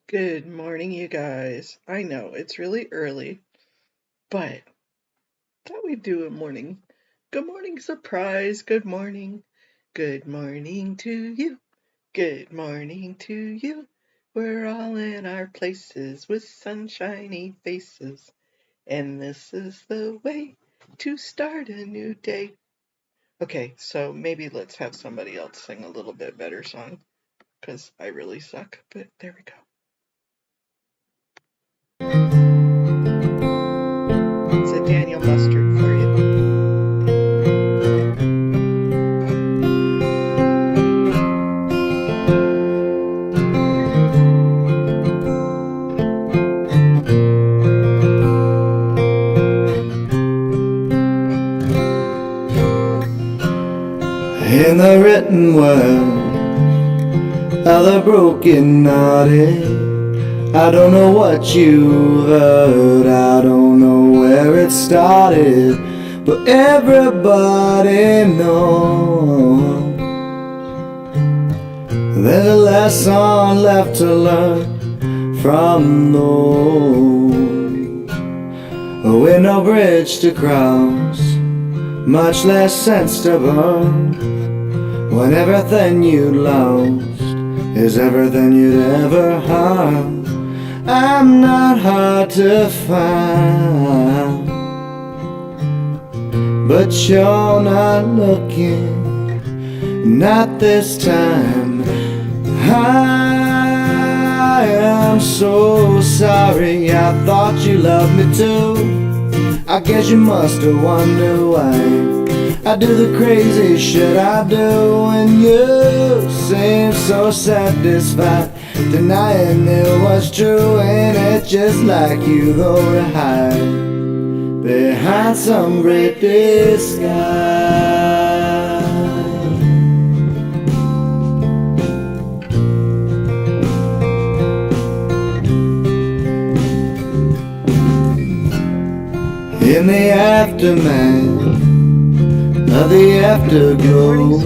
Good morning, you guys. I know it's really early, but thought we'd do a morning. Good morning, surprise. Good morning. Good morning to you. Good morning to you. We're all in our places with sunshiny faces, and this is the way to start a new day. Okay, so maybe let's have somebody else sing a little bit better song, because I really suck, but there we go. It's a Daniel Mustard for you. In the written word of the broken hearted, I don't know what you heard, I don't know where it started, but everybody knows there's a lesson left to learn from those with no bridge to cross, much less sense to burn, when everything you lost is everything you'd ever have. I'm not hard to find, but you're not looking, not this time. I am so sorry, I thought you loved me too. I guess you must have wondered why I do the crazy shit I do, and you seem so satisfied, denying it was true. Ain't it just like you go to hide behind some great disguise? In the aftermath of the afterglow,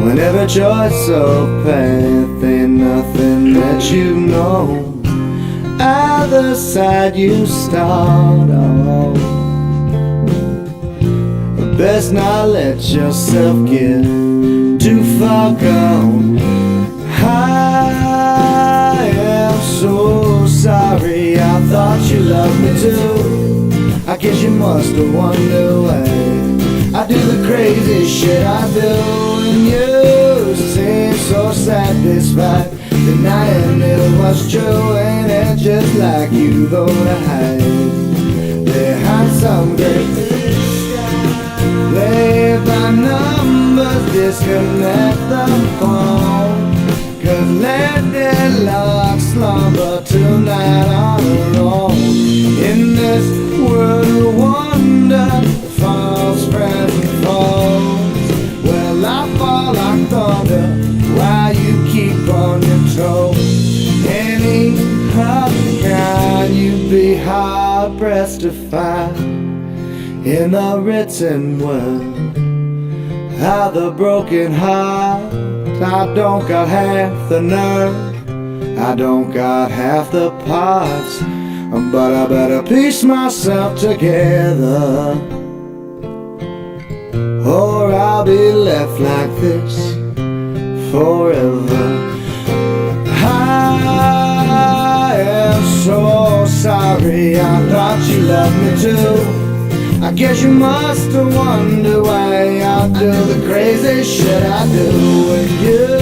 whenever choice of path ain't nothing that you know, either side you start on, best not let yourself get too far gone. I am so sorry, I thought you loved me too. I guess you must have wondered why I do the crazy shit I do, and you seem so satisfied, denying it was true. Ain't it just like you go to hide behind some great disguise? Play by numbers, disconnect the phone, 'cause let deadlock slumber tonight on her own. In this world of wonder, false friends and foes, well I fall like thunder while you keep on your toes. Anyhow can you be hard pressed to find in the written word how the broken heart? I don't got half the nerve, I don't got half the parts, but I better piece myself together, or I'll be left like this forever. I am so sorry, I thought you loved me too. I guess you must have wondered why I do the crazy shit I do, and you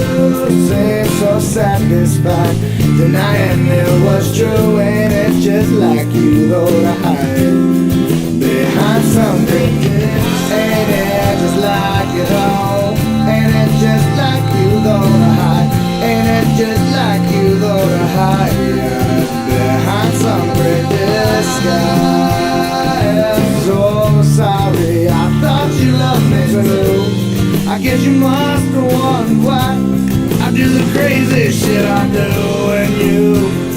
seem so satisfied, denying it was true. Ain't it just like you go to hide behind some great disguise? Ain't it just like it all? Ain't it just like you go to hide? Ain't it just like you go to hide behind some great disguise? So sorry, I thought you loved me too. I guess you must have wondered why I do the crazy shit I do, and you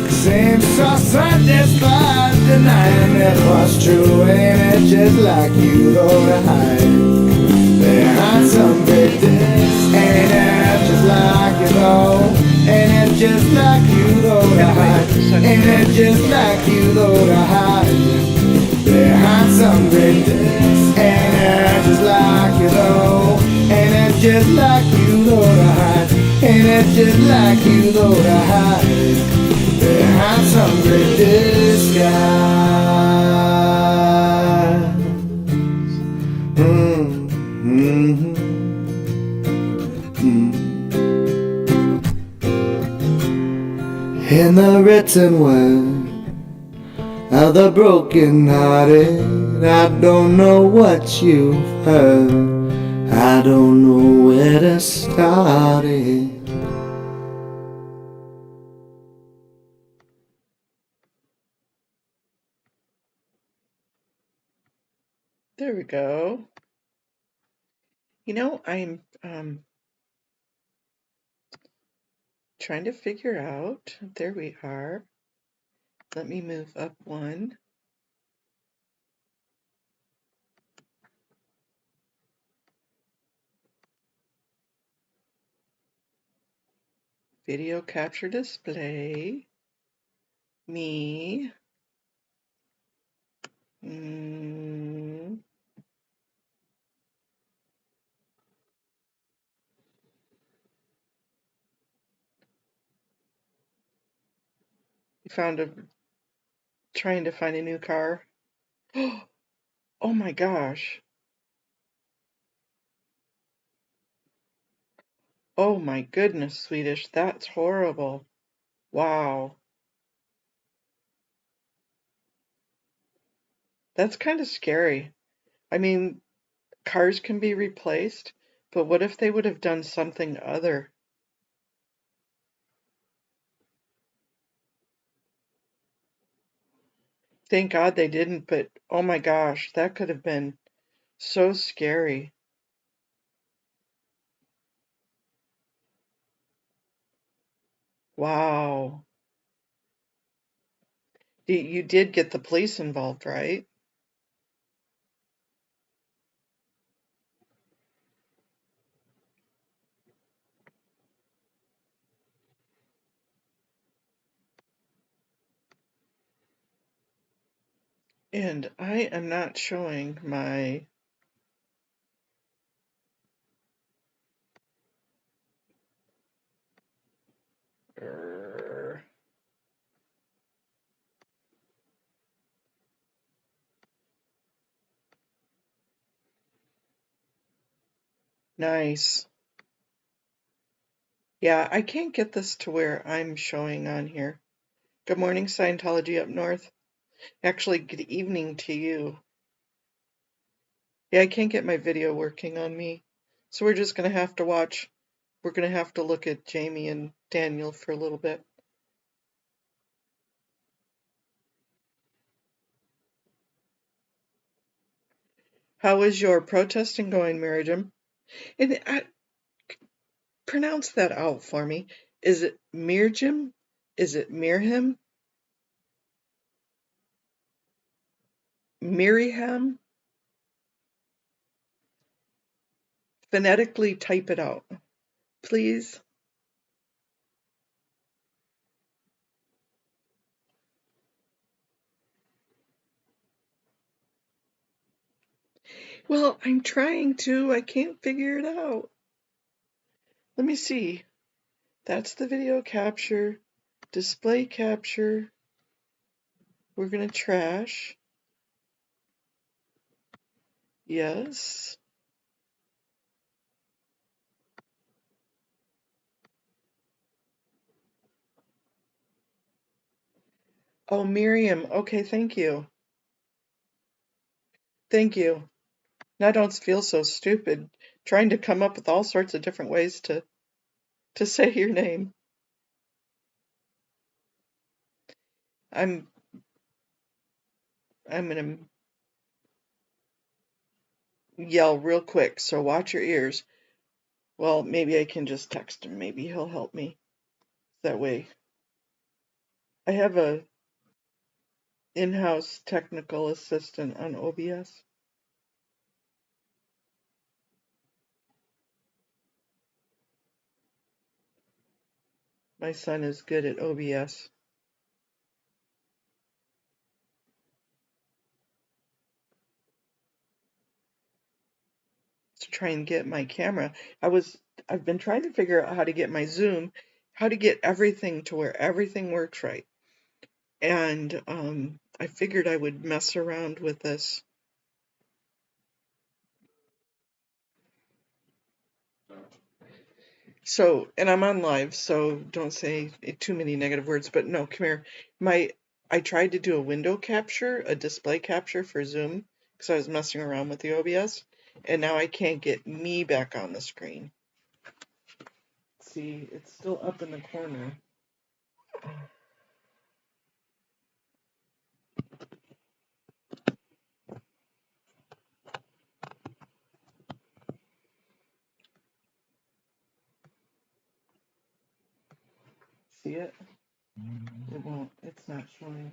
seem so satisfied, denying it was true. Ain't it just like you go to hide behind some great disguise? Ain't it just like you go? Ain't it just like you go to hide Ain't it just like you, though, to hide behind some great desk? Ain't it just like you, though? Ain't it just like you, though, to hide? Ain't it just like you, though, to hide behind some great disguise? In the written word of the broken hearted, I don't know what you've heard, I don't know where to start it. There we go. You know, I'm trying to figure out. There we are. Let me move up one. Video capture display. Me. You found trying to find a new car. Oh my gosh. Oh my goodness, Swedish. That's horrible. Wow. That's kind of scary. I mean, cars can be replaced, but what if they would have done something other? Thank God they didn't, but oh my gosh, that could have been so scary. Wow. You did get the police involved, right? And I am not showing my er, nice. Yeah, I can't get this to where I'm showing on here. Good morning, Scientology up north. Actually, good evening to you. Yeah, I can't get my video working on me. So we're just going to have to watch. We're going to have to look at Jamie and Daniel for a little bit. How is your protesting going, Miriam? And pronounce that out for me. Is it Mirjam? Is it Mirham? Miriham? Phonetically type it out, please. Well, I'm trying to. I can't figure it out. Let me see. That's the video capture. Display capture. We're going to trash. Yes. Oh, Miriam. Okay, thank you. Thank you. Now I don't feel so stupid trying to come up with all sorts of different ways to say your name. I'm I'm gonna yell real quick, so watch your ears. Well, maybe I can just text him. Maybe he'll help me that way. I have a in-house technical assistant on OBS. My son is good at OBS. try and get my camera. I've been trying to figure out how to get my Zoom, how to get everything to where everything works right. And I figured I would mess around with this. So, and I'm on live, so don't say too many negative words, but no, come here. I tried to do a window capture, a display capture for Zoom, because I was messing around with the OBS, and now I can't get me back on the screen. See, it's still up in the corner. See it? It won't, it's not showing.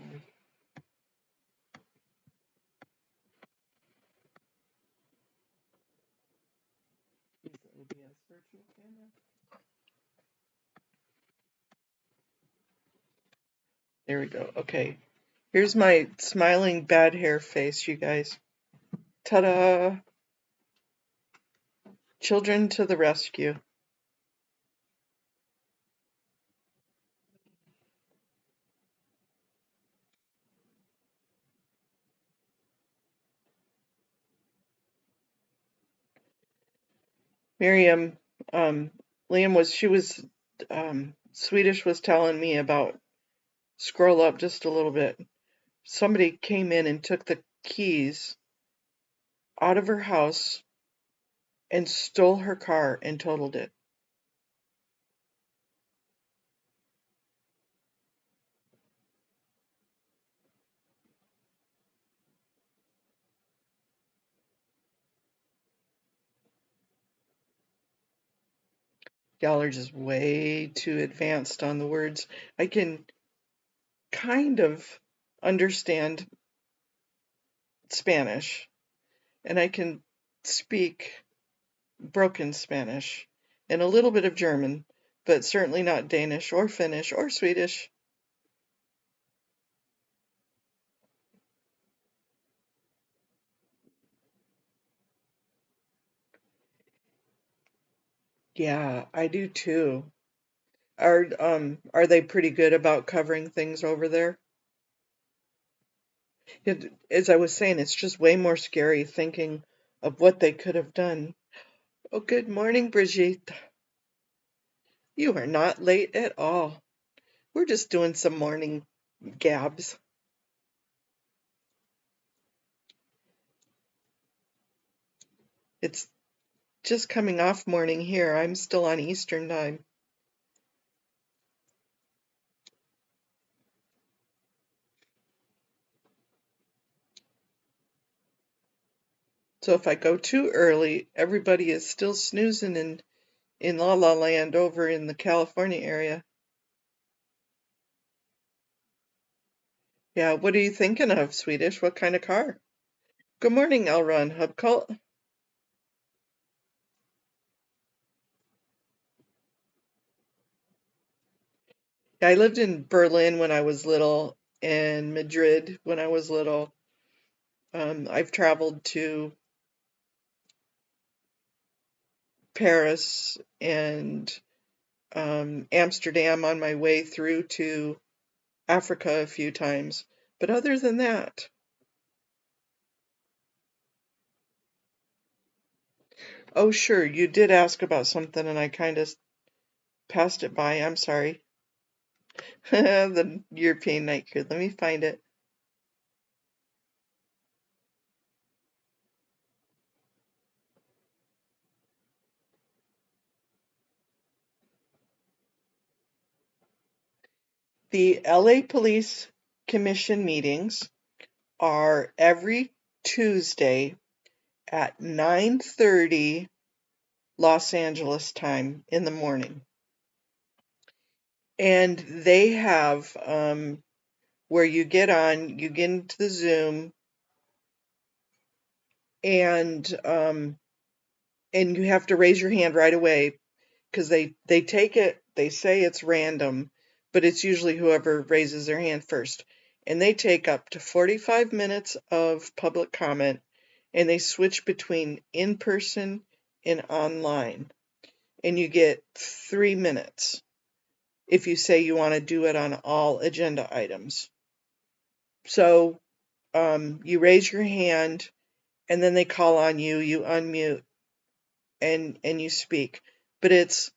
Is the OBS virtual camera? There we go. Okay. Here's my smiling bad hair face, you guys. Ta-da! Children to the rescue. Miriam, Liam was Swedish was telling me about, scroll up just a little bit. Somebody came in and took the keys out of her house and stole her car and totaled it. Y'all are just way too advanced on the words. I can kind of understand Spanish, and I can speak broken Spanish and a little bit of German, but certainly not Danish or Finnish or Swedish. Yeah, I do too. Are they pretty good about covering things over there? As I was saying, it's just way more scary thinking of what they could have done. Oh, good morning, Brigitte. You are not late at all. We're just doing some morning gabs. It's just coming off morning here. I'm still on Eastern time. So if I go too early, everybody is still snoozing in La La Land over in the California area. Yeah, what are you thinking of, Swedish? What kind of car? Good morning, Elron Hubcult. I lived in Berlin when I was little and Madrid when I was little. I've traveled to Paris and Amsterdam on my way through to Africa a few times. But other than that, oh, sure, you did ask about something and I kind of passed it by. I'm sorry. The European night cruise. Let me find it. The LA Police Commission meetings are every Tuesday at 9:30 Los Angeles time in the morning. And they have where you get into the Zoom and you have to raise your hand right away because they take it, they say it's random, but it's usually whoever raises their hand first. And they take up to 45 minutes of public comment and they switch between in person in online, and you get 3 minutes if you say you want to do it on all agenda items. So you raise your hand, and then they call on you, you unmute, and you speak. But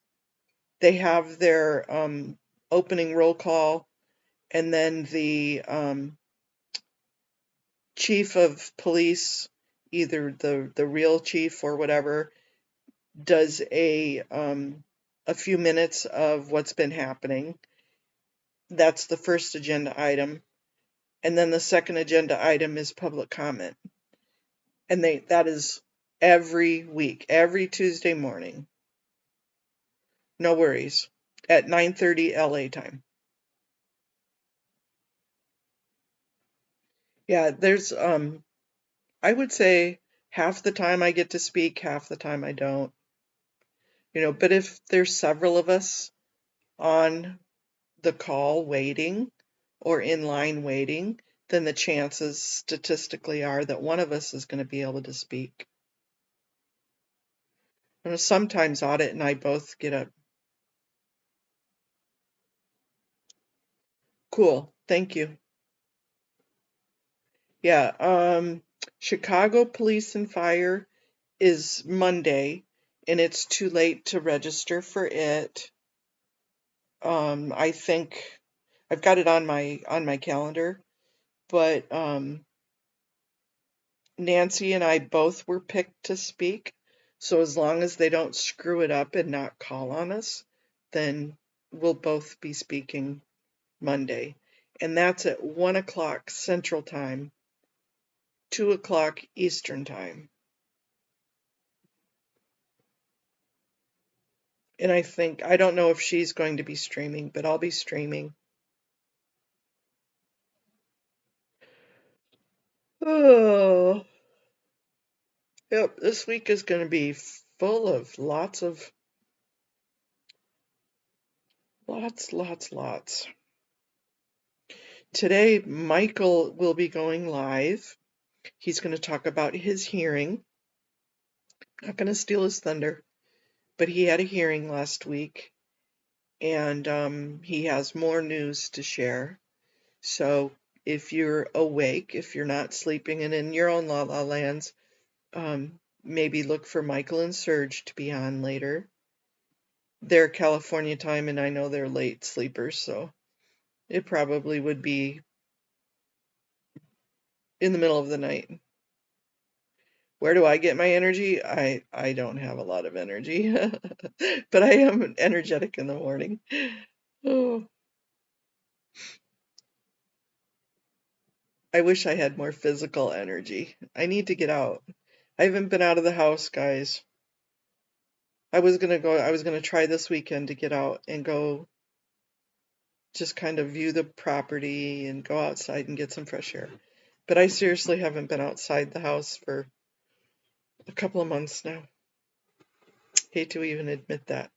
they have their opening roll call, and then the chief of police, either the real chief or whatever, does a few minutes of what's been happening. That's the first agenda item. And then the second agenda item is public comment. And that is every week, every Tuesday morning. No worries. At 9:30 LA time. Yeah, there's I would say half the time I get to speak, half the time I don't. But if there's several of us on the call waiting or in line waiting, then the chances statistically are that one of us is going to be able to speak. Sometimes Audit and I both get up. Cool, thank you. Yeah, Chicago Police and Fire is Monday, and it's too late to register for it. I think I've got it on my calendar, but Nancy and I both were picked to speak, so as long as they don't screw it up and not call on us, then we'll both be speaking Monday. And that's at 1 o'clock Central Time, 2 o'clock Eastern Time. And I don't know if she's going to be streaming, but I'll be streaming. Oh, yep, this week is going to be full of lots. Today, Michael will be going live. He's going to talk about his hearing. Not going to steal his thunder, but he had a hearing last week, and he has more news to share. So if you're awake, if you're not sleeping and in your own la la lands, maybe look for Michael and Serge to be on later. They're California time, and I know they're late sleepers, so it probably would be in the middle of the night. Where do I get my energy? I don't have a lot of energy, but I am energetic in the morning. Oh, I wish I had more physical energy. I need to get out. I haven't been out of the house, guys. I was gonna try this weekend to get out and go just kind of view the property and go outside and get some fresh air. But I seriously haven't been outside the house for a couple of months now. Hate to even admit that.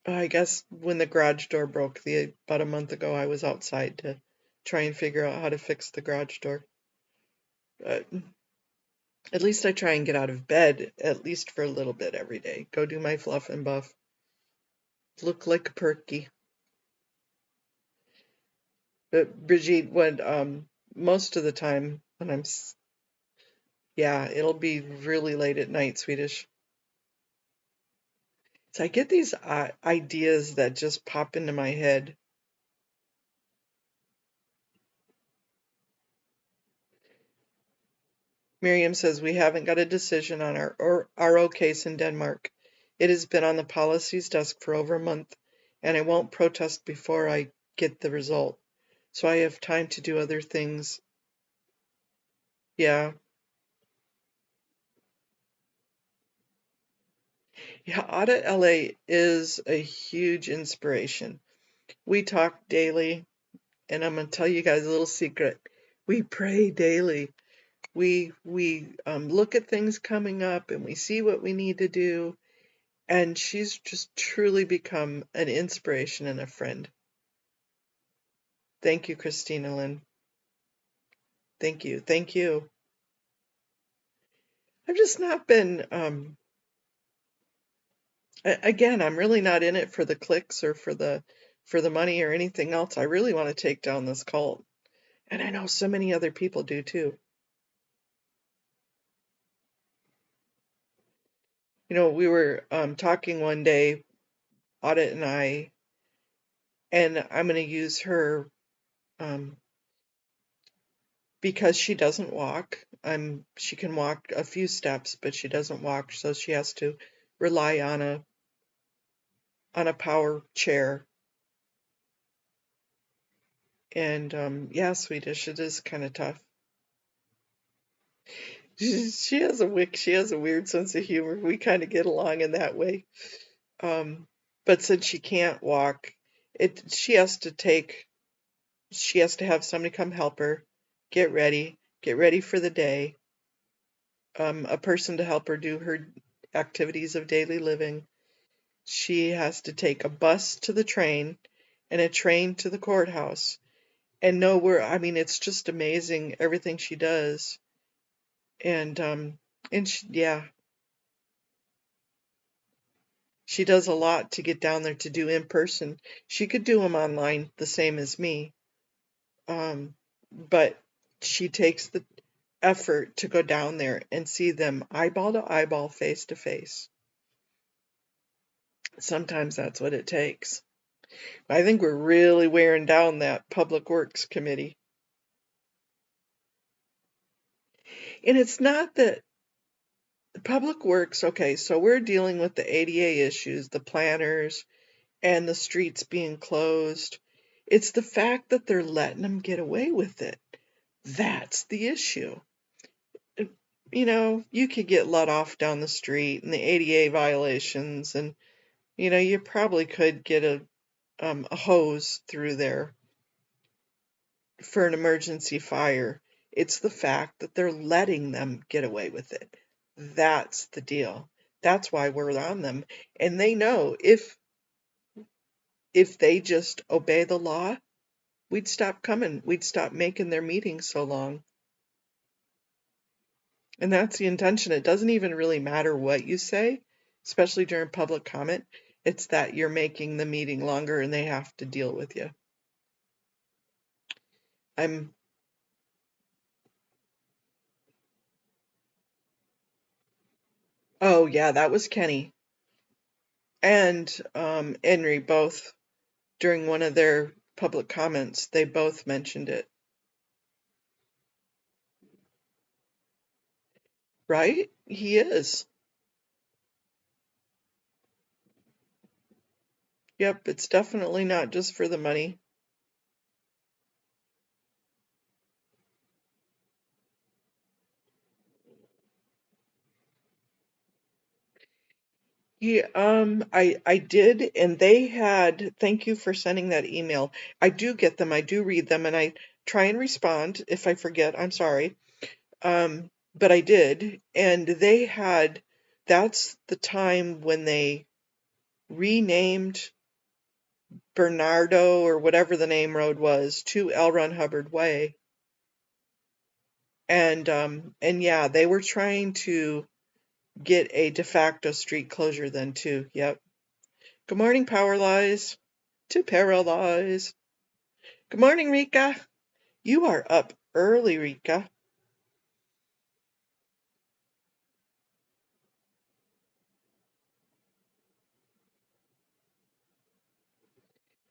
I guess when the garage door broke about a month ago, I was outside to try and figure out how to fix the garage door. But at least I try and get out of bed, at least for a little bit every day. Go do my fluff and buff. Look like a perky. But Brigitte, when most of the time when yeah, it'll be really late at night, Swedish. So I get these ideas that just pop into my head. Miriam says we haven't got a decision on our RO case in Denmark. It has been on the policy's desk for over a month, and I won't protest before I get the result. So I have time to do other things. Yeah. Yeah, Audit LA is a huge inspiration. We talk daily, and I'm going to tell you guys a little secret. We pray daily. We look at things coming up, and we see what we need to do. And she's just truly become an inspiration and a friend. Thank you, Christina Lynn. Thank you. Thank you. I've just not been, again, I'm really not in it for the clicks or for the money or anything else. I really want to take down this cult. And I know so many other people do too. We were talking one day, Audit and I, and I'm going to use her um, because she doesn't walk. She can walk a few steps, but she doesn't walk, so she has to rely on a power chair. And yeah, Swedish, it is kind of tough. She has a weird sense of humor. We kind of get along in that way. Um, but since she can't walk, she has to have somebody come help her, get ready for the day, a person to help her do her activities of daily living. She has to take a bus to the train and a train to the courthouse. And I mean, it's just amazing everything she does. And yeah, she does a lot to get down there to do in person. She could do them online the same as me, but she takes the effort to go down there and see them eyeball to eyeball, face to face. Sometimes that's what it takes. I think we're really wearing down that Public Works Committee. And it's not that Public Works, okay, so we're dealing with the ADA issues, the planners, and the streets being closed. It's the fact that they're letting them get away with it. That's the issue. You could get let off down the street and the ADA violations, and you probably could get a hose through there for an emergency fire. It's the fact that they're letting them get away with it. That's the deal. That's why we're on them. And they know if they just obey the law, we'd stop coming. We'd stop making their meetings so long. And that's the intention. It doesn't even really matter what you say, especially during public comment. It's that you're making the meeting longer and they have to deal with you. Oh yeah, that was Kenny and Henry both during one of their public comments. They both mentioned it. Right? He is. Yep, it's definitely not just for the money. Yeah, I did, and they had, thank you for sending that email. I do get them, I do read them, and I try and respond. If I forget, I'm sorry. But I did, and that's the time when they renamed Bernardo or whatever the name road was to L. Ron Hubbard Way. And yeah, they were trying to get a de facto street closure then too. Yep. Good morning, Power Lies. To Paralyze. Good morning, Rika. You are up early, Rika.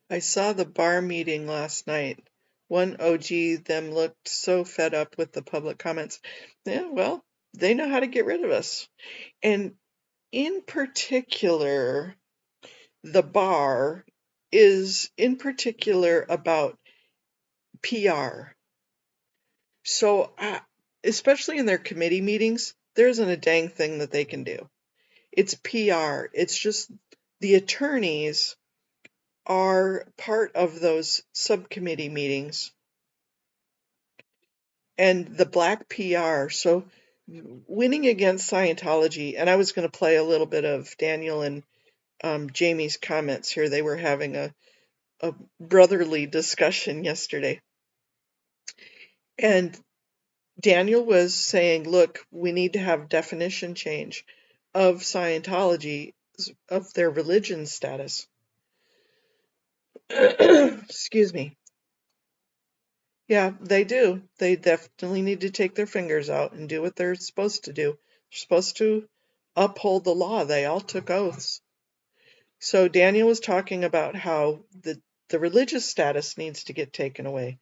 I saw the bar meeting last night. One OG them looked so fed up with the public comments. Yeah, well, they know how to get rid of us. And in particular, the bar is in particular about PR. So, especially in their committee meetings, there isn't a dang thing that they can do. It's PR. It's just the attorneys are part of those subcommittee meetings and the black PR. So, winning against Scientology, and I was going to play a little bit of Daniel and Jamie's comments here. They were having a brotherly discussion yesterday. And Daniel was saying, look, we need to have definition change of Scientology, of their religion status. Excuse me. Yeah, they do. They definitely need to take their fingers out and do what they're supposed to do. They're supposed to uphold the law. They all took oaths. So Daniel was talking about how the religious status needs to get taken away.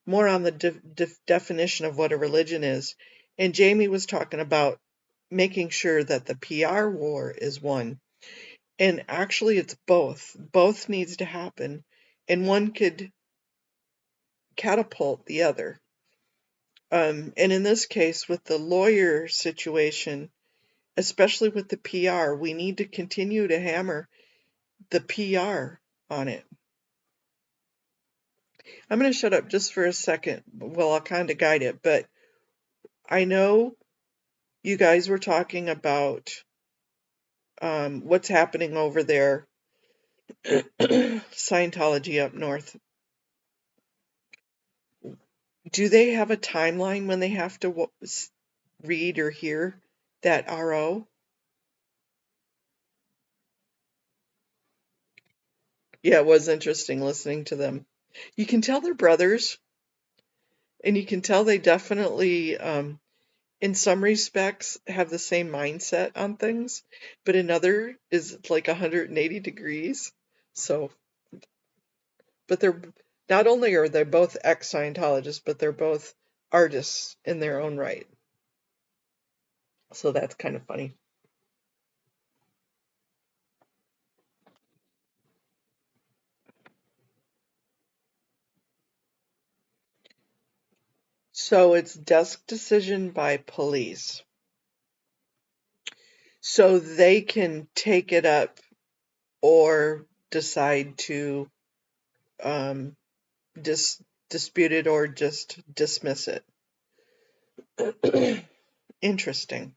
More on the definition of what a religion is. And Jamie was talking about making sure that the PR war is won. And actually, it's both. Both needs to happen. And one could catapult the other. And in this case, with the lawyer situation, especially with the PR, we need to continue to hammer the PR on it. I'm going to shut up just for a second. Well, I'll kind of guide it, but I know you guys were talking about what's happening over there, Scientology up north. Do they have a timeline when they have to read or hear that RO? Yeah, it was interesting listening to them. You can tell they're brothers, and you can tell they definitely, in some respects, have the same mindset on things, but another is like 180 degrees. So, but they're not only are they both ex-Scientologists, but they're both artists in their own right. So that's kind of funny. So it's desk decision by police. So they can take it up or decide to um, dispute it or just dismiss it. Interesting.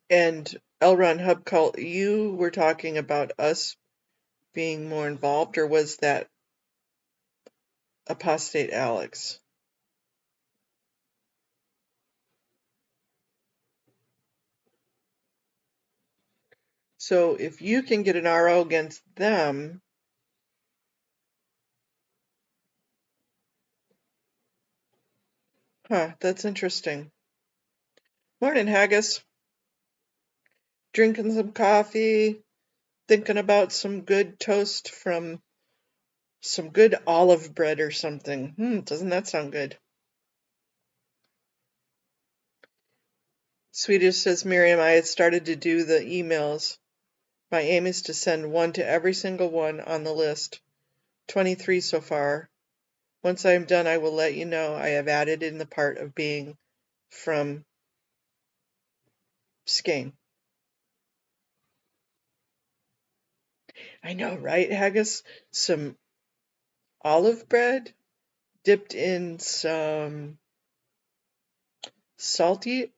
And Elron Hub Cult, you were talking about us being more involved, or was that Apostate Alex? So if you can get an RO against them, that's interesting. Morning, Haggis. Drinking some coffee, thinking about some good toast from some good olive bread or something. Doesn't that sound good? Swedish says, Miriam, I had started to do the emails. My aim is to send one to every single one on the list. 23 so far. Once I am done, I will let you know. I have added in the part of being from Skane. I know, right, Haggis? Some olive bread dipped in some salty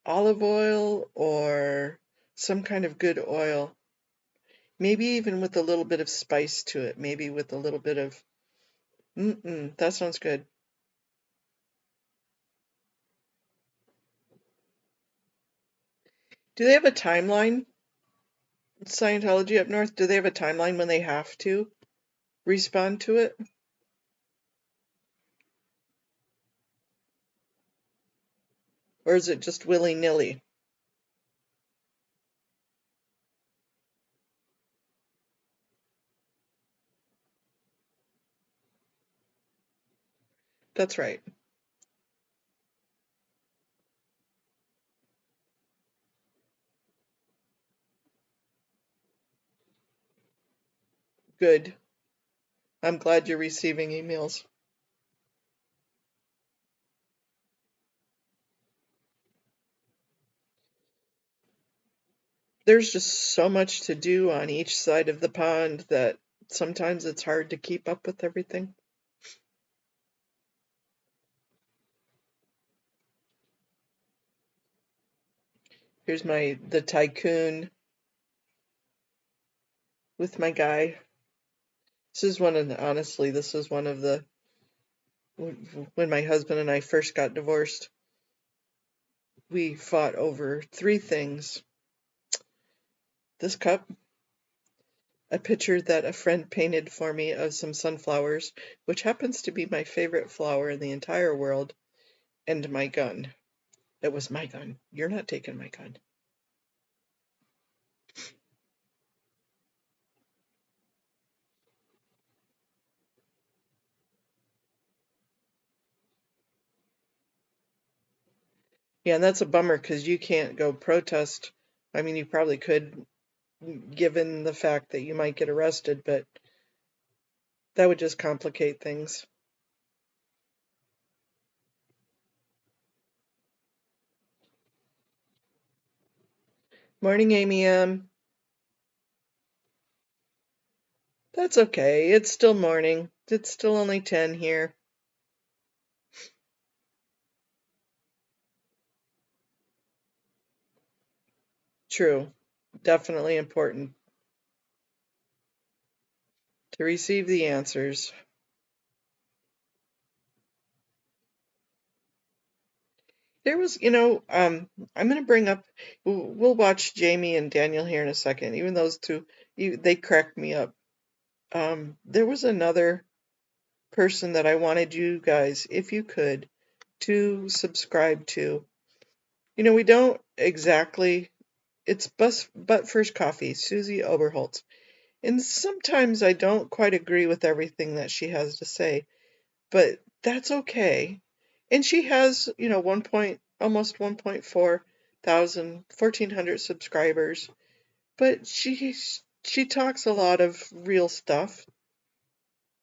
olive oil or some kind of good oil. Maybe even with a little bit of spice to it. Maybe with a little bit of... that sounds good. Do they have a timeline? Scientology up north, do they have a timeline when they have to respond to it? Or is it just willy-nilly? That's right. Good. I'm glad you're receiving emails. There's just so much to do on each side of the pond that sometimes it's hard to keep up with everything. Here's the tycoon. with my guy. This is one of the, when my husband and I first got divorced, we fought over three things. This cup, a picture that a friend painted for me of some sunflowers, which happens to be my favorite flower in the entire world, and my gun. It was my gun. You're not taking my gun. Yeah, and that's a bummer because you can't go protest. I mean, you probably could, given the fact that you might get arrested, but that would just complicate things. Morning, Amy M. That's okay. It's still morning. It's still only 10 here. True. Definitely important to receive the answers. There was, I'm going to bring up, we'll watch Jamie and Daniel here in a second. Even those two, they cracked me up. There was another person that I wanted you guys, if you could, to subscribe to. We don't exactly, it's but First Coffee, Susie Oberholtz. And sometimes I don't quite agree with everything that she has to say, but that's okay. And she has, 1 point, almost 1.4 thousand, 1,400 subscribers, but she talks a lot of real stuff,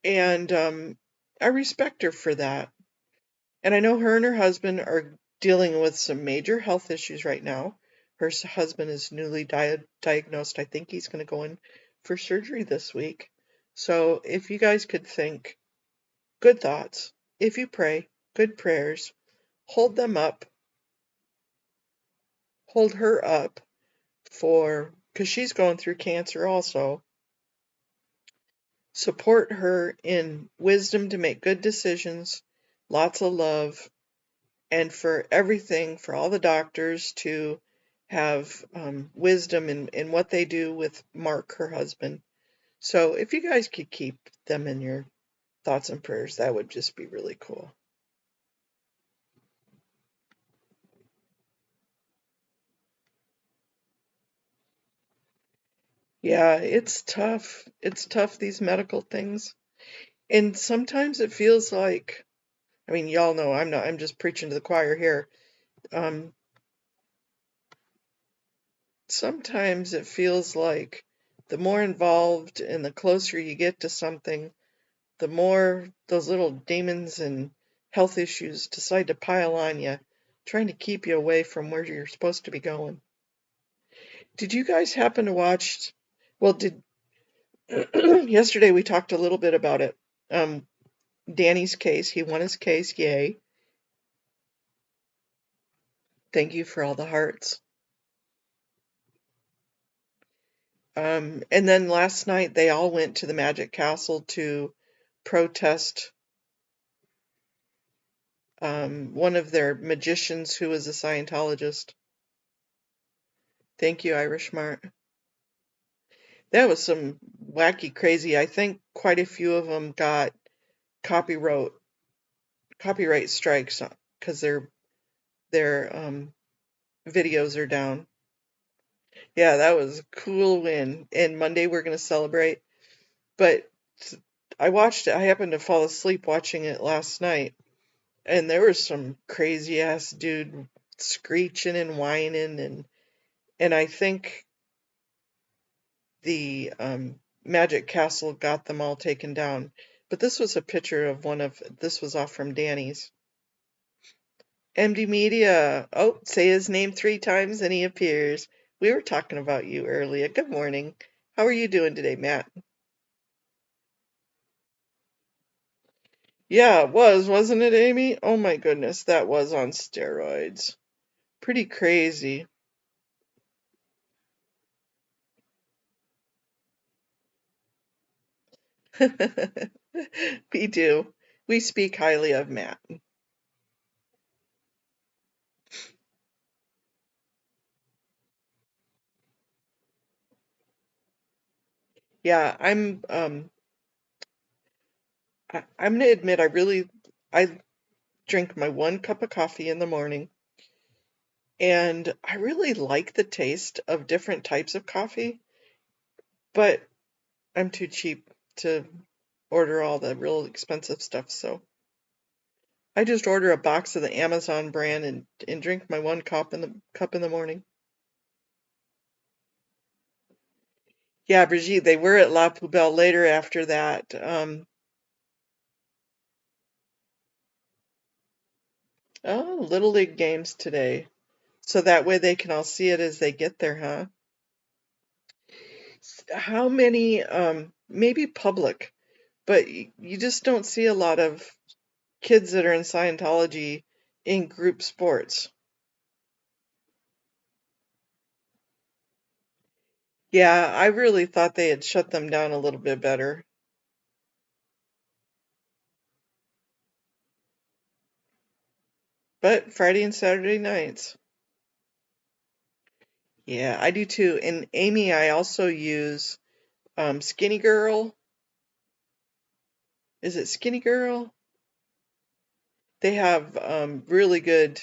and I respect her for that. And I know her and her husband are dealing with some major health issues right now. Her husband is newly diagnosed. I think he's going to go in for surgery this week. So if you guys could think good thoughts, if you pray good prayers, hold them up, hold her up because she's going through cancer also. Support her in wisdom to make good decisions, lots of love, and for everything, for all the doctors to have wisdom in what they do with Mark, her husband. So if you guys could keep them in your thoughts and prayers, that would just be really cool. Yeah, it's tough. It's tough, these medical things. And sometimes it feels like, I mean, y'all know I'm just preaching to the choir here. Um, Sometimes it feels like the more involved and the closer you get to something, the more those little demons and health issues decide to pile on you, trying to keep you away from where you're supposed to be going. Did you guys happen to watch? Well, did yesterday we talked a little bit about it. Danny's case, he won his case, yay. Thank you for all the hearts. And then last night they all went to the Magic Castle to protest one of their magicians who was a Scientologist. Thank you, Irish Mart. That was some wacky, crazy. I think quite a few of them got copyright copyright strikes because their videos are down. Yeah, that was a cool win. And Monday we're gonna celebrate. But I watched it. I happened to fall asleep watching it last night, and there was some crazy ass dude screeching and whining, and I think the Magic Castle got them all taken down. But this was a picture of this was off from Danny's. MD Media. Oh, say his name 3 times and he appears. We were talking about you earlier. Good morning. How are you doing today, Matt? Yeah, it was, wasn't it, Amy? Oh my goodness, that was on steroids. Pretty crazy. We do. We speak highly of Matt. Yeah, I'm gonna admit I drink my 1 cup of coffee in the morning, and I really like the taste of different types of coffee, but I'm too cheap to order all the real expensive stuff, so I just order a box of the Amazon brand and drink my 1 cup in the morning. Yeah, Brigitte, they were at La Poubelle later after that. Oh, Little League games today. So that way they can all see it as they get there, huh? How many, maybe public, but you just don't see a lot of kids that are in Scientology in group sports. Yeah, I really thought they had shut them down a little bit better. But Friday and Saturday nights. Yeah, I do too. And Amy, I also use Skinny Girl. Is it Skinny Girl? They have really good,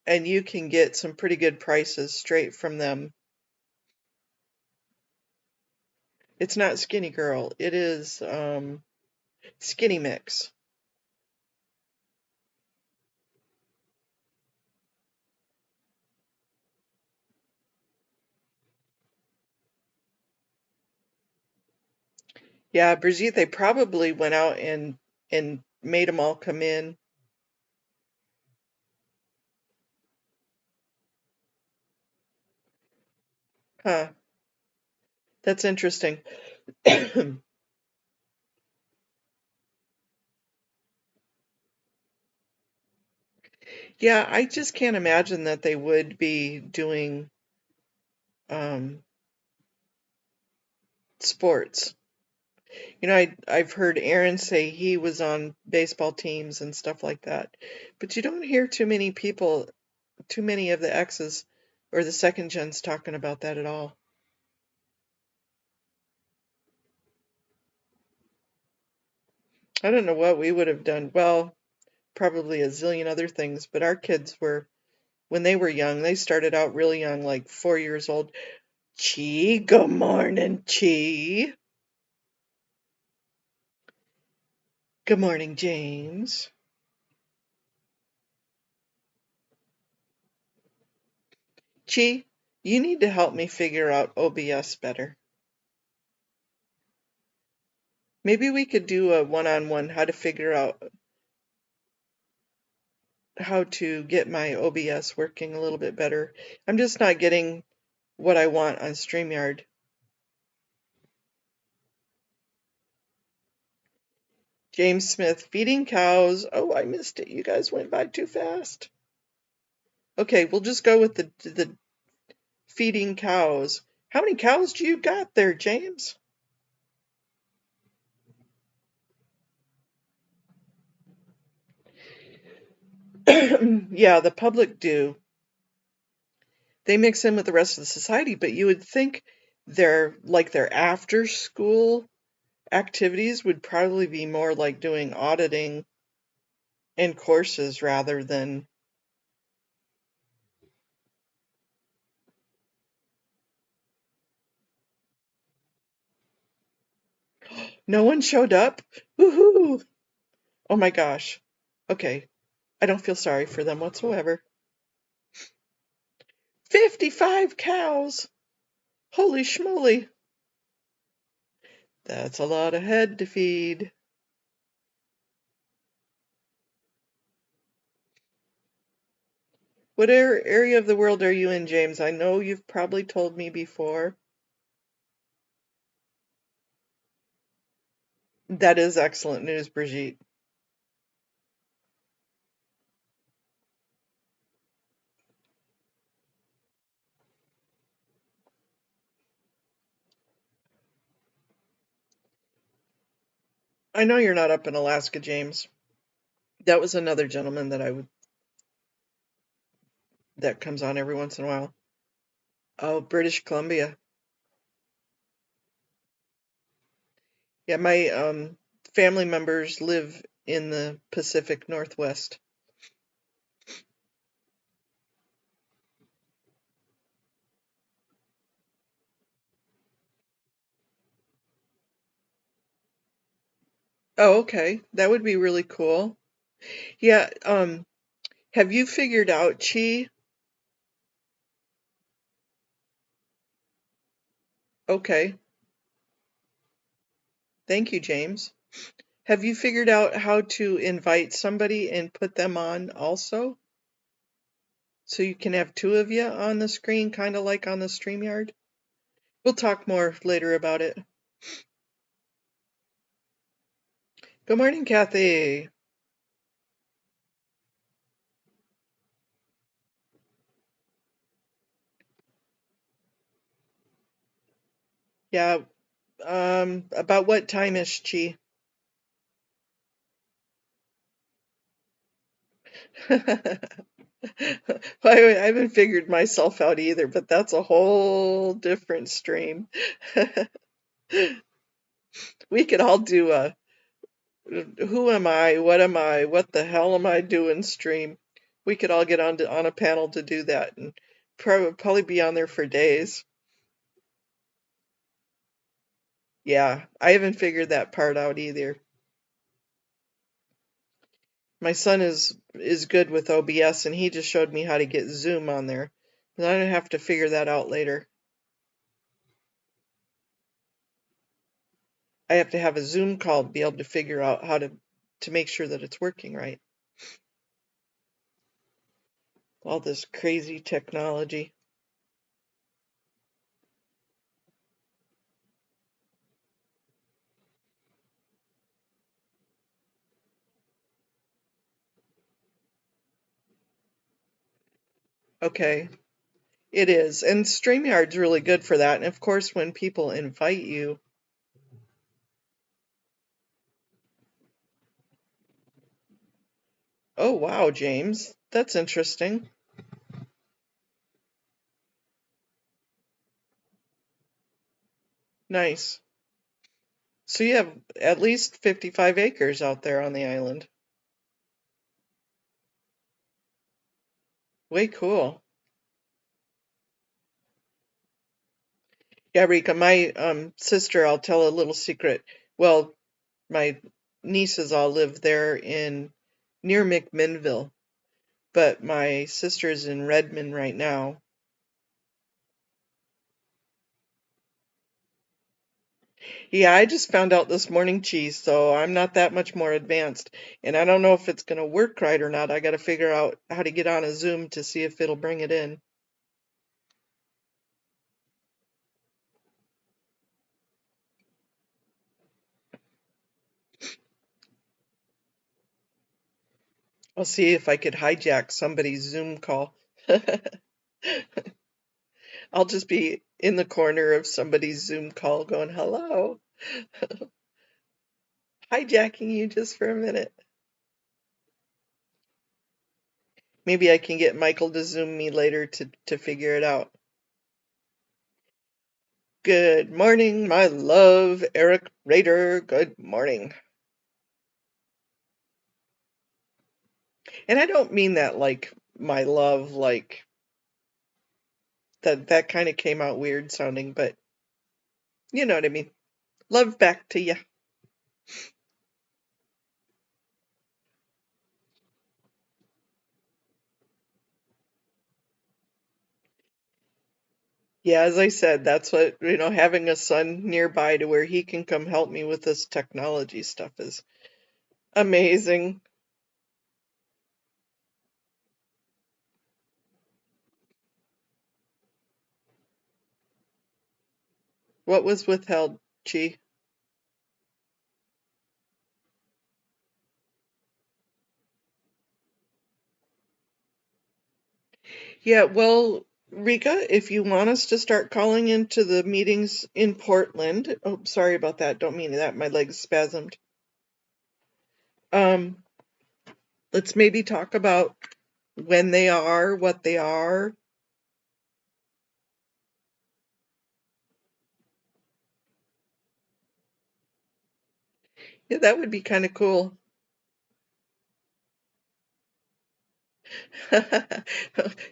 and you can get some pretty good prices straight from them. It's not Skinny Girl, it is Skinny Mix. Yeah, Brigitte, they probably went out and made them all come in. Huh, that's interesting. Yeah, I just can't imagine that they would be doing um, sports. I've heard Aaron say he was on baseball teams and stuff like that, but you don't hear too many people, too many of the exes or the second gens talking about that at all. I don't know what we would have done. Well, probably a zillion other things, but our kids were, when they were young, they started out really young, like 4 years old. Chi, good morning, Chi. Good morning, James. Chi, you need to help me figure out OBS better. Maybe we could do a one-on-one how to figure out how to get my OBS working a little bit better. I'm just not getting what I want on StreamYard. James Smith, feeding cows. Oh, I missed it. You guys went by too fast. Okay, we'll just go with the feeding cows. How many cows do you got there, James? Yeah, the public do. They mix in with the rest of the society, but you would think their after school activities would probably be more like doing auditing and courses rather than. No one showed up? Woohoo! Oh my gosh. Okay, I don't feel sorry for them whatsoever. 55 cows! Holy schmoly! That's a lot of head to feed. What area of the world are you in, James? I know you've probably told me before. That is excellent news, Brigitte. I know you're not up in Alaska, James. That was another gentleman that comes on every once in a while. Oh, British Columbia. Yeah, my family members live in the Pacific Northwest. Oh, okay. That would be really cool. Yeah, have you figured out, Chi? Okay. Thank you, James. Have you figured out how to invite somebody and put them on also? So you can have two of you on the screen, kind of like on the StreamYard? We'll talk more later about it. Good morning, Kathy. Yeah, about what time is Chi? I haven't figured myself out either, but that's a whole different stream. We could all do a who am I, what the hell am I doing stream. We could all get on a panel to do that and probably be on there for days. Yeah, I haven't figured that part out either. My son is good with OBS and he just showed me how to get Zoom on there. But I don't have to figure that out later. I have to have a Zoom call to be able to figure out how to make sure that it's working right. All this crazy technology. Okay, it is. And StreamYard's really good for that. And of course, when people invite you, oh wow, James, that's interesting. Nice. So you have at least 55 acres out there on the island. Way cool. Yeah, Rika, my sister, I'll tell a little secret. Well, my nieces all live there in near McMinnville, but my sister's in Redmond right now. Yeah, I just found out this morning, Cheese, so I'm not that much more advanced. And I don't know if it's going to work right or not. I got to figure out how to get on a Zoom to see if it'll bring it in. I'll see if I could hijack somebody's Zoom call. I'll just be in the corner of somebody's Zoom call going, hello, hijacking you just for a minute. Maybe I can get Michael to Zoom me later to figure it out. Good morning, my love, Eric Rader. Good morning. And I don't mean that like my love, like that kind of came out weird sounding, but you know what I mean. Love back to you. Yeah, as I said, that's what, having a son nearby to where he can come help me with this technology stuff is amazing. What was withheld, Chi? Yeah, well, Rika, if you want us to start calling into the meetings in Portland, oh, sorry about that. Don't mean that. My legs spasmed. Um, let's maybe talk about when they are, what they are. Yeah, that would be kind of cool.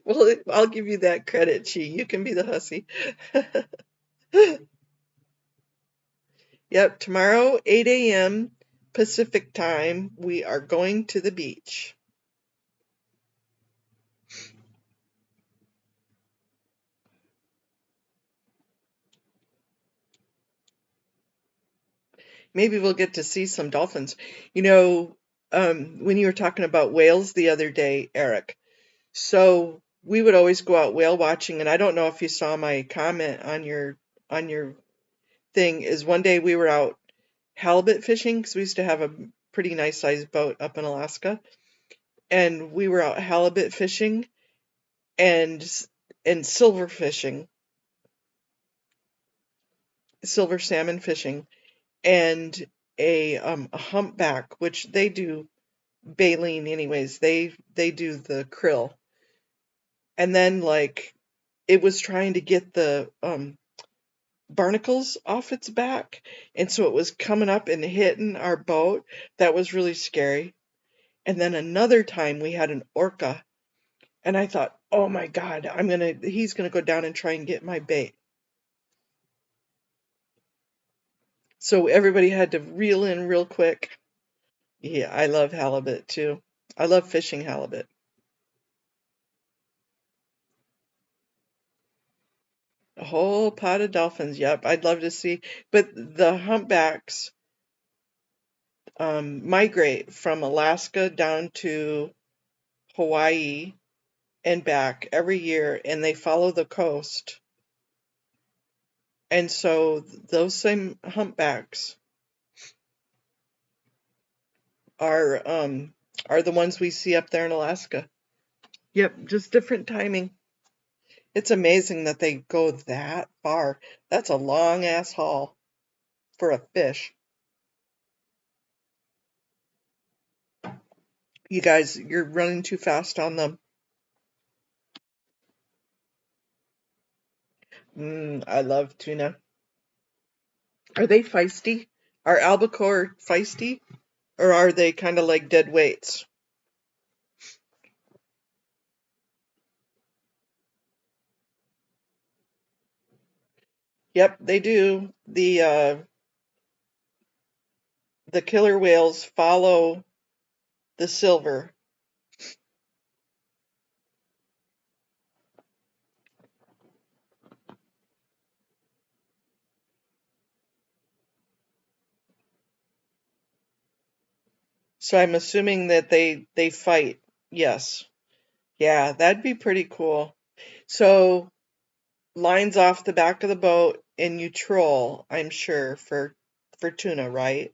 Well, I'll give you that credit, Chi. You can be the hussy. Yep, tomorrow, 8 a.m. Pacific time, we are going to the beach. Maybe we'll get to see some dolphins. You know, when you were talking about whales the other day, Eric, so we would always go out whale watching, and I don't know if you saw my comment on your thing, is one day we were out halibut fishing because we used to have a pretty nice sized boat up in Alaska, and we were out halibut fishing and silver fishing, silver salmon fishing, and a humpback, which they do baleen anyways. They do the krill, and then like it was trying to get the barnacles off its back, and so it was coming up and hitting our boat. That was really scary. And then another time we had an orca, and I thought, oh my God, he's gonna go down and try and get my bait. So everybody had to reel in real quick. Yeah, I love halibut too. I love fishing halibut. A whole pot of dolphins. Yep, I'd love to see. But the humpbacks migrate from Alaska down to Hawaii and back every year, and they follow the coast. And so those same humpbacks are the ones we see up there in Alaska. Yep, just different timing. It's amazing that they go that far. That's a long ass haul for a fish. You guys, you're running too fast on them. I love tuna. Are they feisty? Are albacore feisty? Or are they kind of like dead weights? Yep, they do. The killer whales follow the silver. So I'm assuming that they fight. Yes. Yeah, that'd be pretty cool. So lines off the back of the boat and you troll, I'm sure, for tuna, right?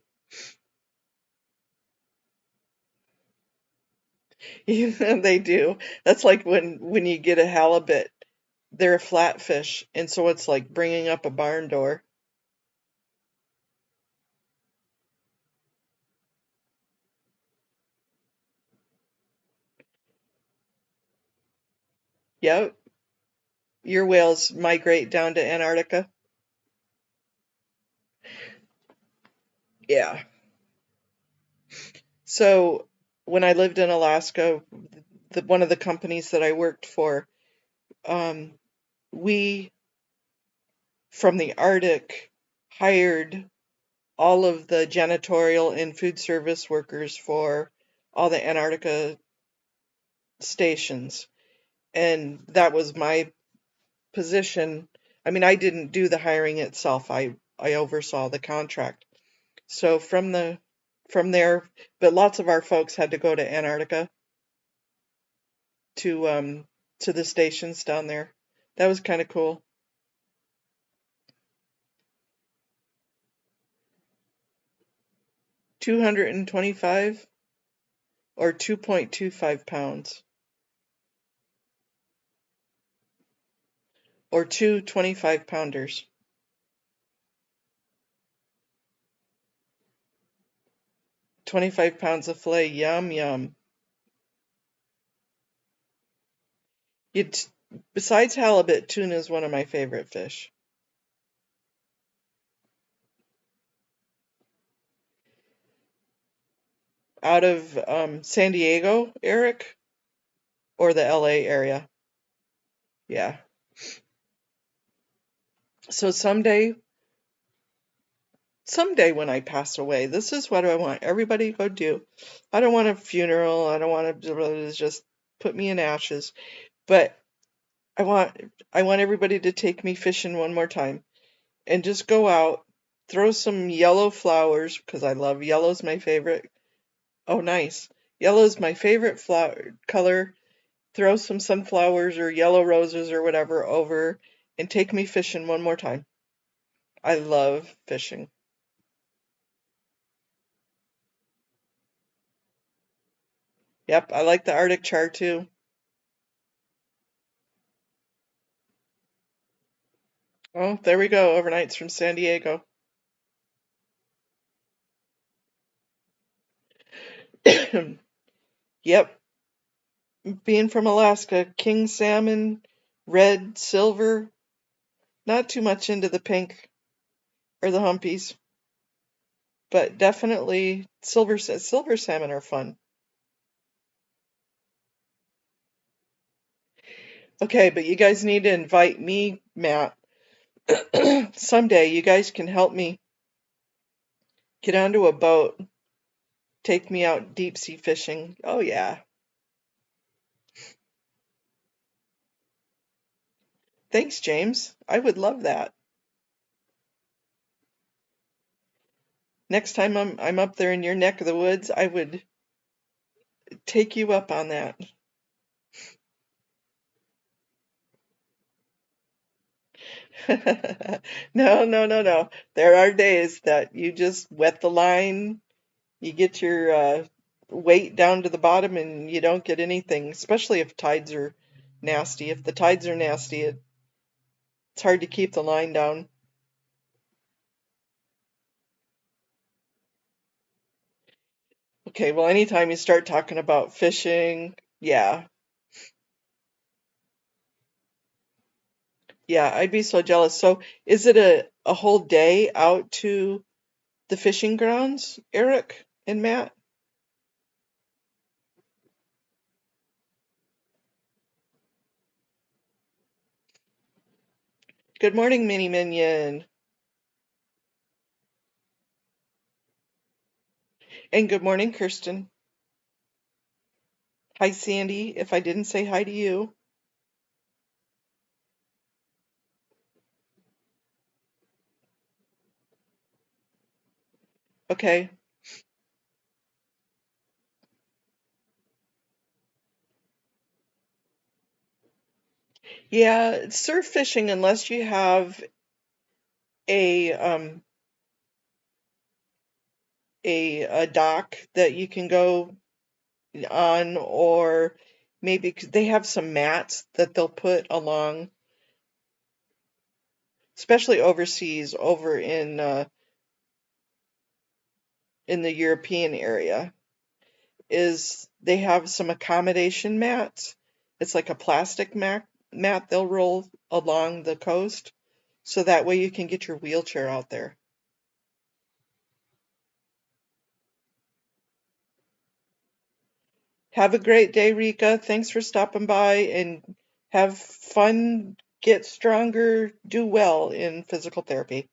They do. That's like when you get a halibut, they're a flatfish, and so it's like bringing up a barn door. Yep. Your whales migrate down to Antarctica. Yeah. So when I lived in Alaska, one of the companies that I worked for, um, we from the Arctic hired all of the janitorial and food service workers for all the Antarctica stations. And that was my position. I mean, I didn't do the hiring itself. I oversaw the contract. So from there, but lots of our folks had to go to Antarctica to um to the stations down there. That was kind of cool. 225 or 2.25 pounds or two 25 pounders. 25 pounds of filet, yum, yum. You'd, Besides halibut, tuna is one of my favorite fish. Out of San Diego, Eric, or the LA area? Yeah. So someday when I pass away, this is what I want everybody to go do. I don't want a funeral. I don't want to just put me in ashes, but I want I want everybody to take me fishing one more time and just go out, throw some yellow flowers because I love yellow's my favorite. Oh, nice. Yellow's my favorite flower color. Throw some sunflowers or yellow roses or whatever over and take me fishing one more time. I love fishing. Yep, I like the Arctic char too. Oh, there we go. Overnights from San Diego. Yep, being from Alaska, king salmon, red, silver, not too much into the pink or the humpies, but definitely silver salmon are fun. Okay, but you guys need to invite me, Matt. Someday you guys can help me get onto a boat, take me out deep sea fishing. Oh yeah. Thanks, James. I would love that. Next time I'm up there in your neck of the woods, I would take you up on that. No, no, no, no. There are days that you just wet the line, you get your weight down to the bottom, and you don't get anything, especially if tides are nasty. If the tides are nasty, it's hard to keep the line down. Okay, well, anytime you start talking about fishing, yeah, yeah, I'd be so jealous. So, is it a whole day out to the fishing grounds, Eric and Matt? Good morning, Mini Minion. And good morning, Kirsten. Hi, Sandy, if I didn't say hi to you. Okay. Yeah, surf fishing, unless you have a a dock that you can go on, or maybe they have some mats that they'll put along, especially overseas, over in the European area, is they have some accommodation mats. It's like a plastic mat they'll roll along the coast, so that way you can get your wheelchair out there. Have a great day, Rika. Thanks for stopping by, and have fun, get stronger, do well in physical therapy.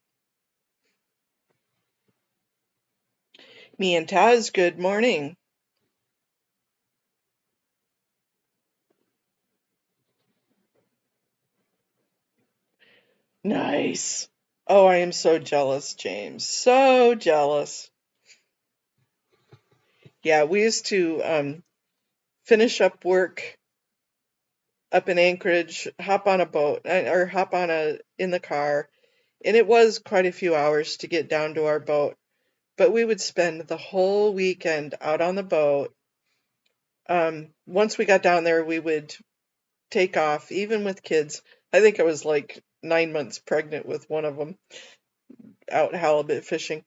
Me and Taz, good morning. Nice. Oh, I am so jealous, James. So jealous. Yeah, we used to finish up work up in Anchorage, hop on a boat or hop on a in the car, and it was quite a few hours to get down to our boat, but we would spend the whole weekend out on the boat. Once we got down there, we would take off, even with kids. I think I was like 9 months pregnant with one of them out halibut fishing.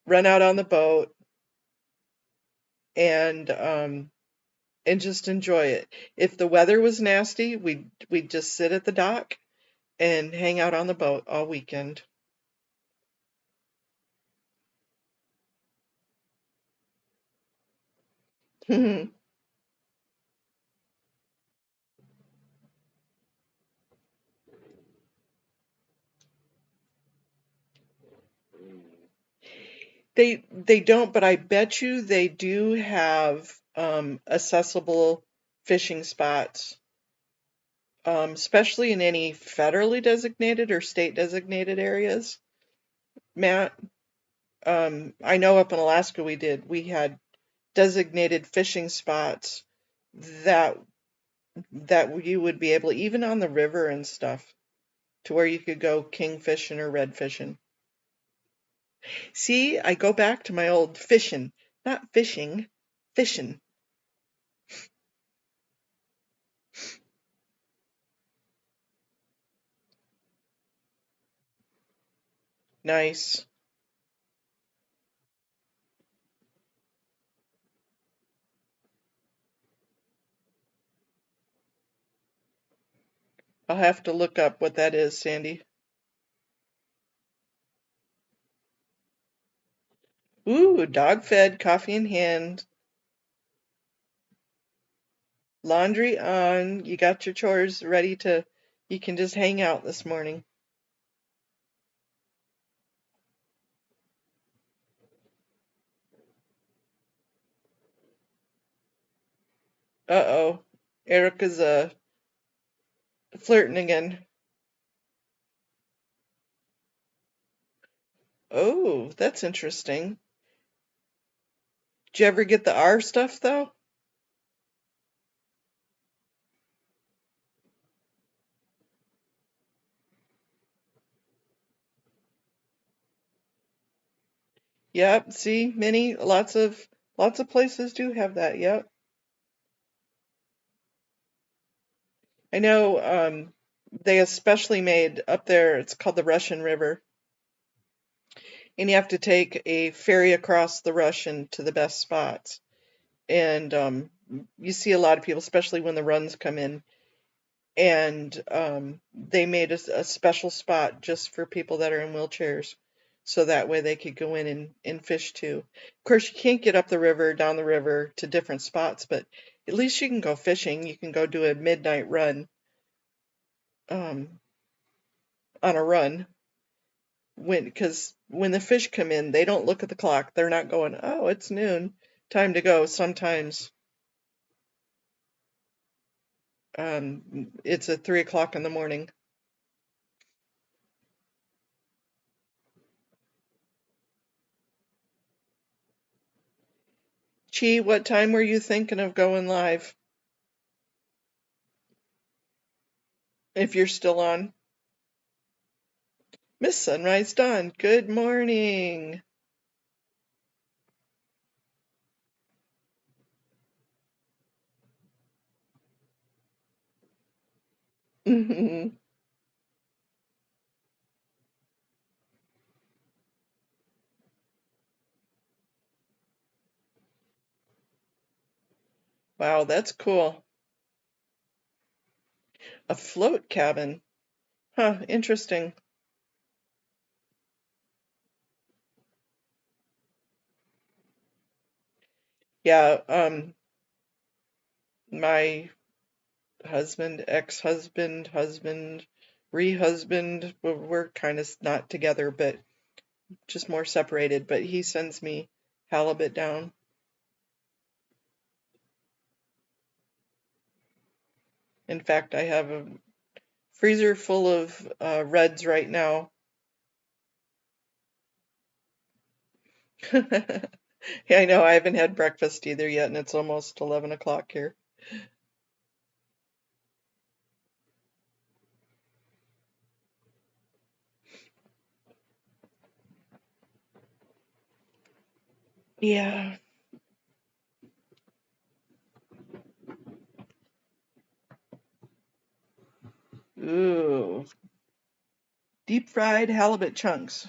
Run out on the boat, and just enjoy it. If the weather was nasty, we'd just sit at the dock and hang out on the boat all weekend. They don't, but I bet you they do have accessible fishing spots, especially in any federally designated or state designated areas. Matt, I know up in Alaska we had designated fishing spots that you would be able, even on the river and stuff, to where you could go king fishing or red fishing. See, I go back to my old fishing, not fishing, fishing. Nice. I'll have to look up what that is, Sandy. Ooh, dog fed, coffee in hand, laundry on. You got your chores ready to, you can just hang out this morning. Uh-oh. Erica's flirting again. Oh, that's interesting. Did you ever get the R stuff though? Yep, see, many lots of places do have that. Yep. I know they especially made up there, it's called the Russian River, and you have to take a ferry across the Russian to the best spots. And you see a lot of people, especially when the runs come in, and they made a special spot just for people that are in wheelchairs, so that way they could go in and fish too. Of course, you can't get up the river, down the river to different spots, but at least you can go fishing. You can go do a midnight run um, on a run because when the fish come in, they don't look at the clock. They're not going, oh, it's noon, time to go. Sometimes it's at 3 o'clock in the morning. Chi, what time were you thinking of going live? If you're still on. Miss Sunrise Dawn, good morning. Wow, that's cool. A float cabin. Huh, interesting. Yeah, my husband, ex-husband, husband, re-husband, we're kind of not together, but just more separated, but he sends me halibut down. In fact, I have a freezer full of reds right now. Yeah, I know, I haven't had breakfast either yet, and it's almost 11 o'clock here. Yeah. Ooh. Deep fried halibut chunks.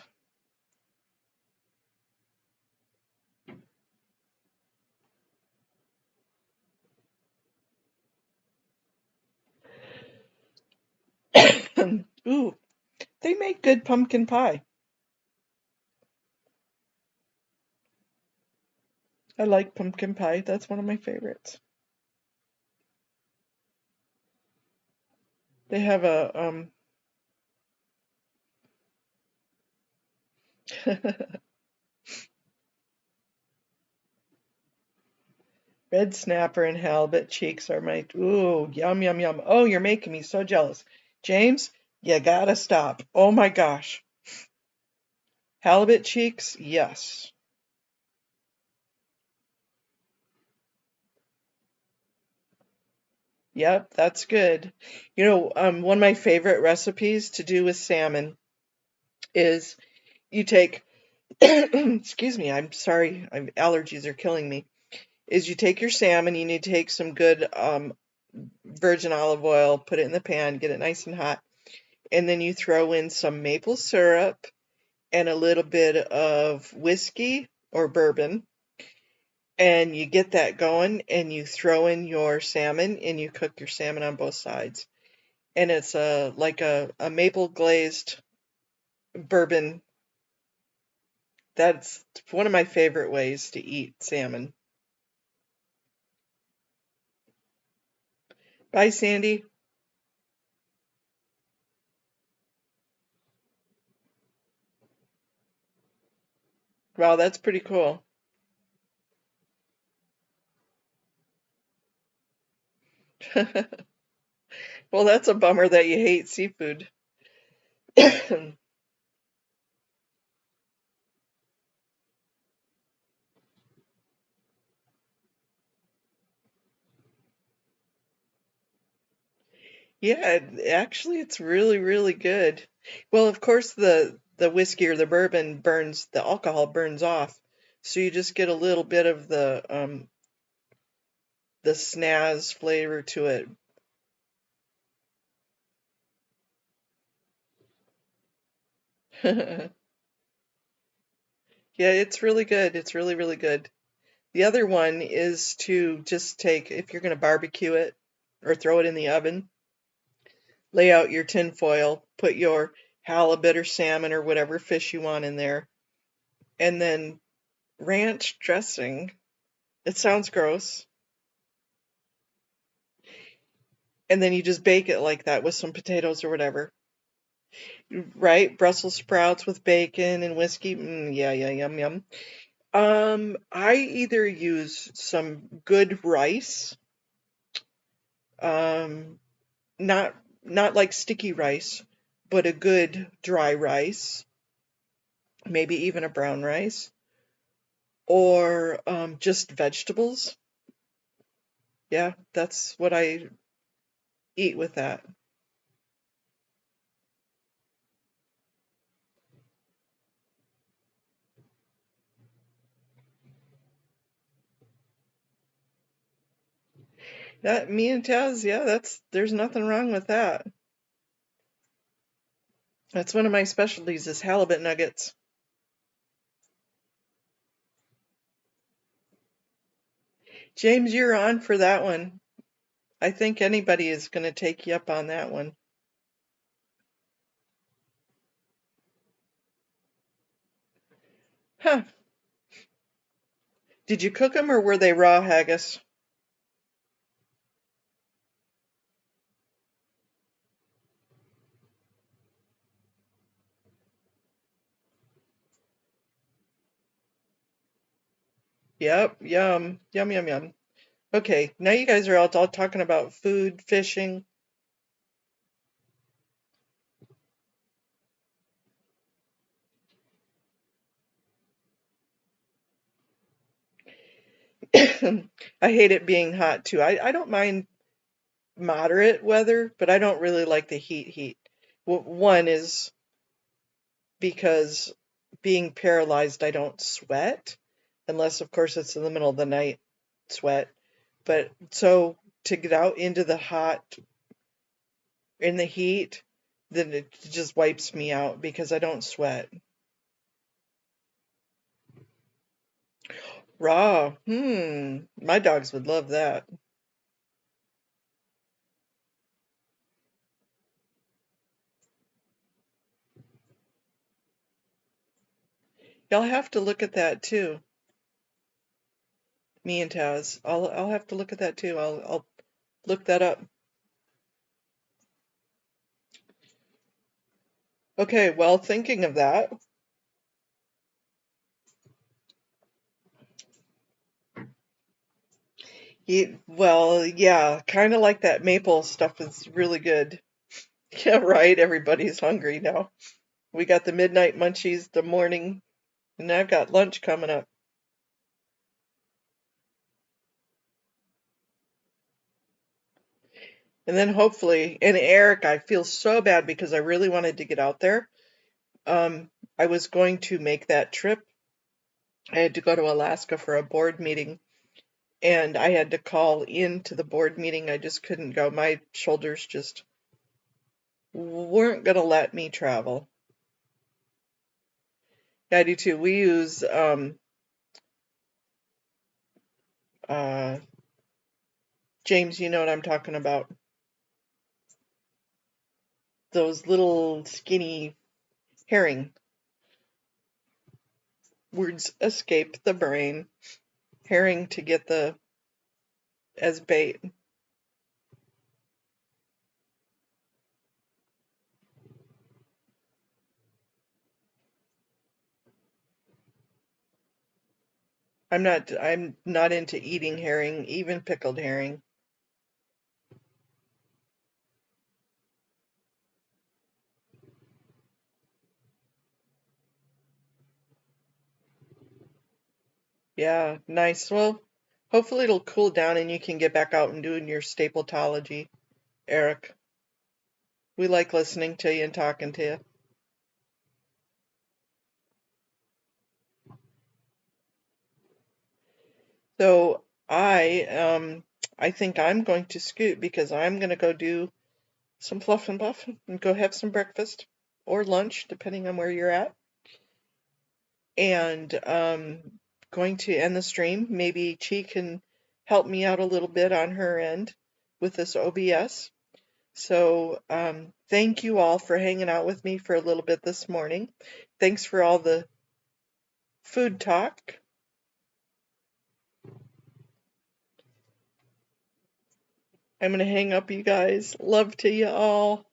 Ooh, they make good pumpkin pie. I like pumpkin pie. That's one of my favorites. They have a red snapper and halibut cheeks are my ooh, yum yum yum. Oh, you're making me so jealous. James, you gotta stop. Oh my gosh. Halibut cheeks? Yes. Yep, that's good. You know, one of my favorite recipes to do with salmon is you take, excuse me, I'm sorry, allergies are killing me. Is you take your salmon, you need to take some good virgin olive oil, put it in the pan, get it nice and hot, and then you throw in some maple syrup and a little bit of whiskey or bourbon, and you get that going, and you throw in your salmon, and you cook your salmon on both sides. And it's like a maple glazed bourbon. That's one of my favorite ways to eat salmon. Bye, Sandy. Wow, that's pretty cool. Well, that's a bummer that you hate seafood. Yeah, actually, it's really, really good. Well, of course, the whiskey or the bourbon burns, the alcohol burns off, so you just get a little bit of the snaz flavor to it. Yeah, it's really good. It's really, really good. The other one is to just take, if you're going to barbecue it or throw it in the oven, lay out your tin foil, put your halibut or salmon or whatever fish you want in there, and then ranch dressing. It sounds gross. And then you just bake it like that with some potatoes or whatever. Right? Brussels sprouts with bacon and whiskey. Yeah, yeah, yum, yum. I either use some good rice, um, not not like sticky rice, but a good dry rice, maybe even a brown rice, or just vegetables. Yeah, that's what I eat with that. That me and Taz, yeah, that's there's nothing wrong with that. That's one of my specialties is halibut nuggets. James, you're on for that one. I think anybody is going to take you up on that one. Huh. Did you cook them or were they raw haggis? Yep, yum, yum, yum, yum. Okay, now you guys are all talking about food, fishing. I hate it being hot too. I don't mind moderate weather, but I don't really like the heat. One is because being paralyzed, I don't sweat, unless, of course, it's in the middle of the night sweat. But so to get out into the hot, in the heat, then it just wipes me out because I don't sweat. Raw, my dogs would love that. Y'all have to look at that too. Me and Taz. I'll have to look at that too. I'll look that up. Okay, well, thinking of that, well, yeah, kind of like that maple stuff is really good. Yeah, right. Everybody's hungry now. We got the midnight munchies, the morning, and I've got lunch coming up. And then hopefully, and Eric, I feel so bad because I really wanted to get out there. I was going to make that trip. I had to go to Alaska for a board meeting, and I had to call in to the board meeting. I just couldn't go. My shoulders just weren't going to let me travel. Yeah, I do too. We use uh, James, you know what I'm talking about. Those little skinny herring. Words escape the brain. Herring to get the as bait. I'm not into eating herring, even pickled herring. Yeah, nice. Well, hopefully it'll cool down and you can get back out and doing your stapletology, Eric. We like listening to you and talking to you. So I think I'm going to scoot because I'm gonna go do some fluff and buff and go have some breakfast or lunch, depending on where you're at. And going to end the stream. Maybe Chi can help me out a little bit on her end with this OBS. So thank you all for hanging out with me for a little bit this morning. Thanks for all the food talk. I'm going to hang up, you guys. Love to you all.